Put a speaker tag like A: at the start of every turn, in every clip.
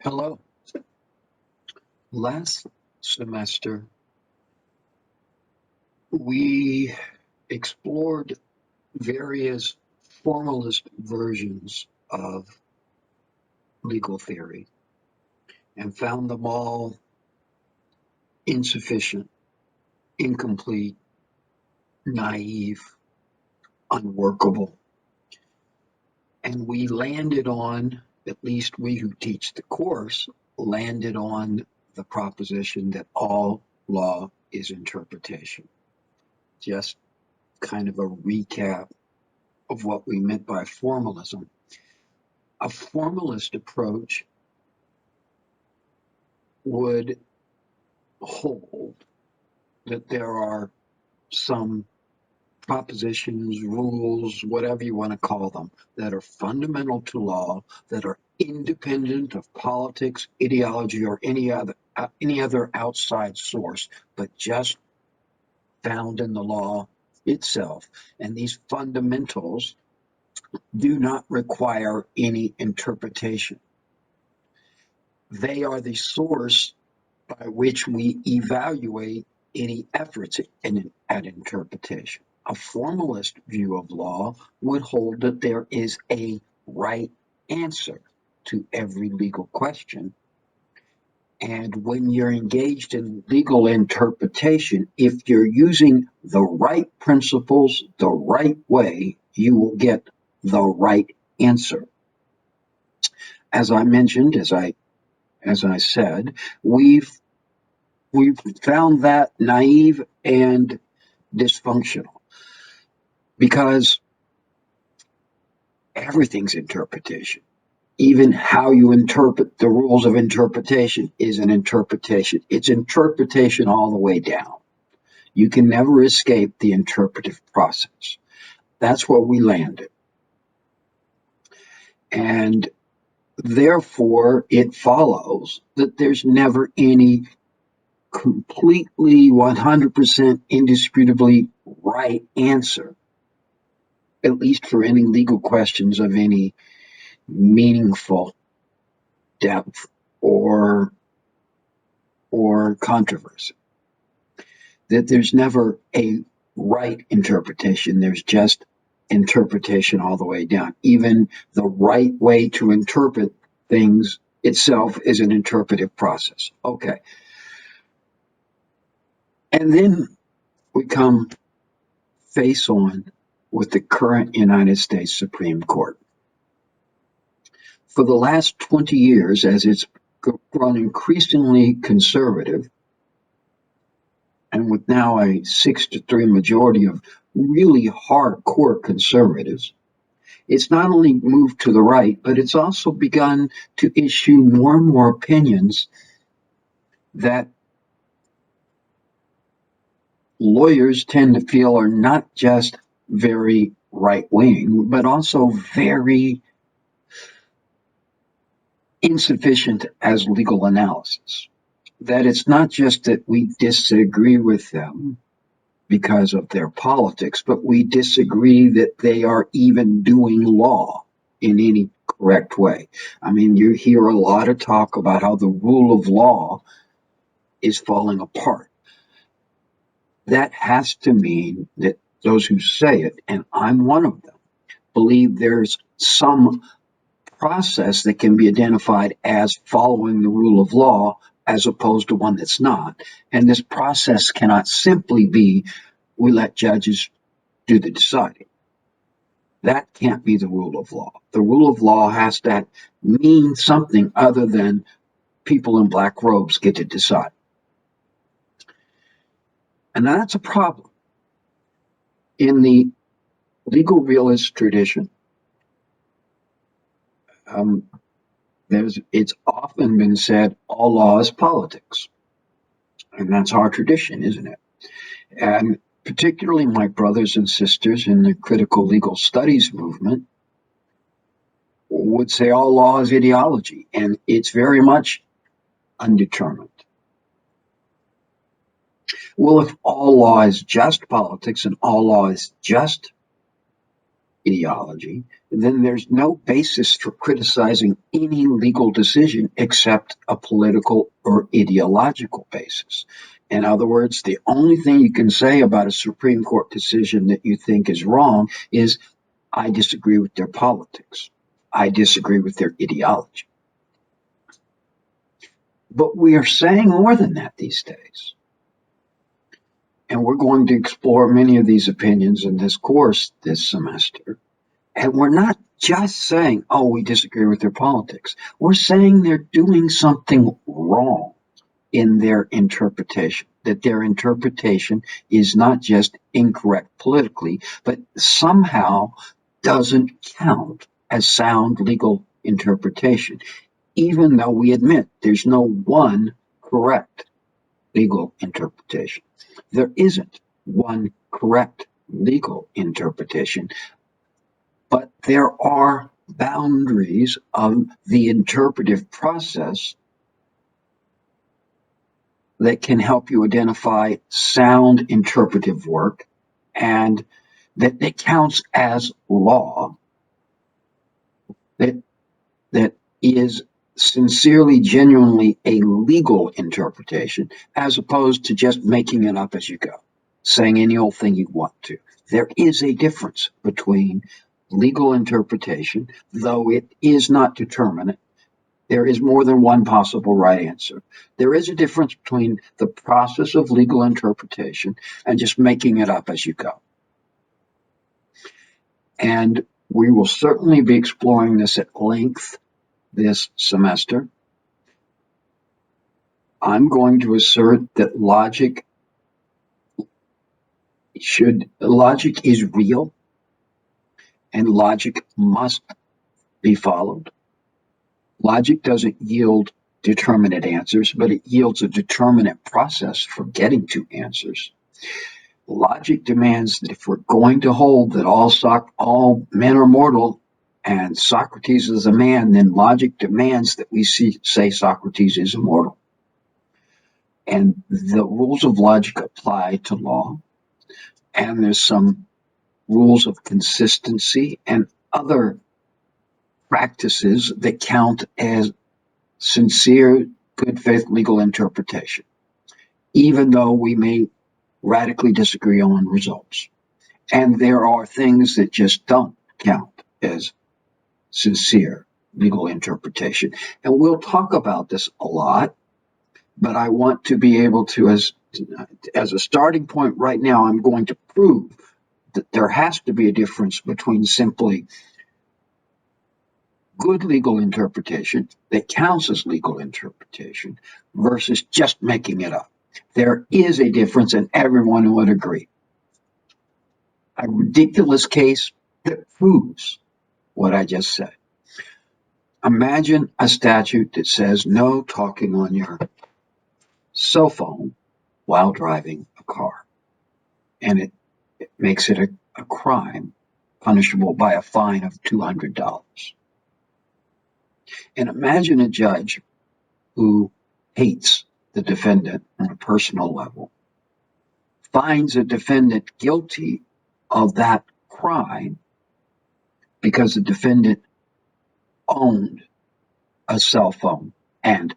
A: Hello. Last semester, we explored various formalist versions of legal theory and found them all insufficient, incomplete, naive, unworkable. And we landed on, at least we who teach the course, landed on the proposition that all law is interpretation. Just kind of a recap of what we meant by formalism. A formalist approach would hold that there are some propositions, rules, whatever you want to call them, that are fundamental to law, that are independent of politics, ideology, or any other outside source, but just found in the law itself. And these fundamentals do not require any interpretation. They are the source by which we evaluate any efforts at interpretation. A formalist view of law would hold that there is a right answer to every legal question. And when you're engaged in legal interpretation, if you're using the right principles the right way, you will get the right answer. As I mentioned, as I said, we've found that naive and dysfunctional because everything's interpretation. Even how you interpret the rules of interpretation is an interpretation. It's interpretation all the way down. You can never escape the interpretive process. That's where we landed. And therefore, it follows that there's never any completely 100% indisputably right answer, at least for any legal questions of any meaningful depth or controversy. That there's never a right interpretation, there's just interpretation all the way down. Even the right way to interpret things itself is an interpretive process. Okay. And then we come face on with the current United States Supreme Court. For the last 20 years, as it's grown increasingly conservative, and with now a 6-3 majority of really hardcore conservatives, it's not only moved to the right, but it's also begun to issue more and more opinions that lawyers tend to feel are not just very right wing, but also very insufficient as legal analysis. That it's not just that we disagree with them because of their politics, but we disagree that they are even doing law in any correct way. I mean, you hear a lot of talk about how the rule of law is falling apart. That has to mean that those who say it, and I'm one of them, believe there's some process that can be identified as following the rule of law as opposed to one that's not. And this process cannot simply be we let judges do the deciding. That can't be the rule of law. The rule of law has to mean something other than people in black robes get to decide. And that's a problem. In the legal realist tradition, it's often been said all law is politics. And that's our tradition, isn't it? And particularly my brothers and sisters in the critical legal studies movement would say all law is ideology, and it's very much undetermined. Well, if all law is just politics and all law is just ideology, then there's no basis for criticizing any legal decision except a political or ideological basis. In other words, the only thing you can say about a Supreme Court decision that you think is wrong is, I disagree with their politics. I disagree with their ideology. But we are saying more than that these days. And we're going to explore many of these opinions in this course this semester. And we're not just saying, oh, we disagree with their politics. We're saying they're doing something wrong in their interpretation, that their interpretation is not just incorrect politically, but somehow doesn't count as sound legal interpretation, even though we admit there's no one correct legal interpretation. There isn't one correct legal interpretation, but there are boundaries of the interpretive process that can help you identify sound interpretive work and that it counts as law, that is sincerely, genuinely a legal interpretation, as opposed to just making it up as you go, saying any old thing you want to. There is a difference between legal interpretation, though it is not determinate. There is more than one possible right answer. There is a difference between the process of legal interpretation and just making it up as you go. And we will certainly be exploring this at length this semester. I'm going to assert that logic is real and logic must be followed. Logic doesn't yield determinate answers, but it yields a determinate process for getting to answers. Logic demands that if we're going to hold that all men are mortal and Socrates is a man, then logic demands that we say Socrates is immortal. And the rules of logic apply to law. And there's some rules of consistency and other practices that count as sincere, good faith legal interpretation, even though we may radically disagree on results. And there are things that just don't count as sincere legal interpretation. And we'll talk about this a lot, but I want to be able to, as a starting point right now, I'm going to prove that there has to be a difference between simply good legal interpretation that counts as legal interpretation versus just making it up. There is a difference, and everyone would agree. A ridiculous case that proves what I just said. Imagine a statute that says no talking on your cell phone while driving a car, and it makes it a crime punishable by a fine of $200. And imagine a judge who hates the defendant on a personal level, finds a defendant guilty of that crime because the defendant owned a cell phone and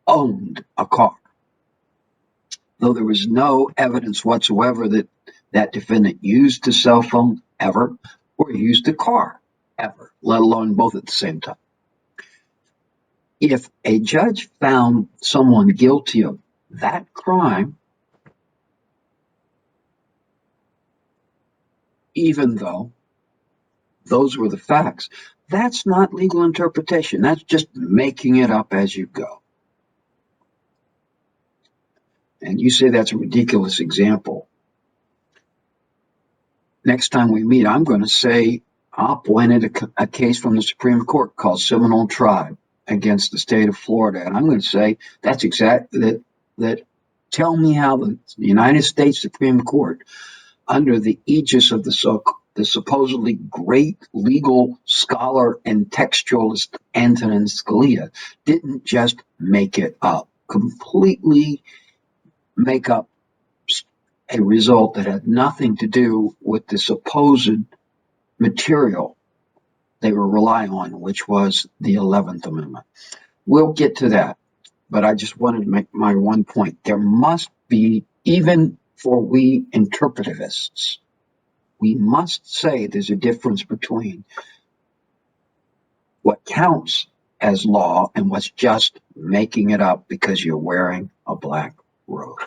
A: owned a car, though there was no evidence whatsoever that that defendant used the cell phone ever or used the car ever, let alone both at the same time. If a judge found someone guilty of that crime, even though those were the facts, that's not legal interpretation. That's just making it up as you go. And you say that's a ridiculous example. Next time we meet, I'm going to say, I'll point at a case from the Supreme Court called Seminole Tribe against the state of Florida. And I'm going to say, that's exactly that. Tell me how the United States Supreme Court, under the aegis of the supposedly great legal scholar and textualist Antonin Scalia, didn't just make it up, completely make up a result that had nothing to do with the supposed material they were relying on, which was the 11th Amendment. We'll get to that, but I just wanted to make my one point. There must be, even for we interpretivists, we must say there's a difference between what counts as law and what's just making it up because you're wearing a black robe.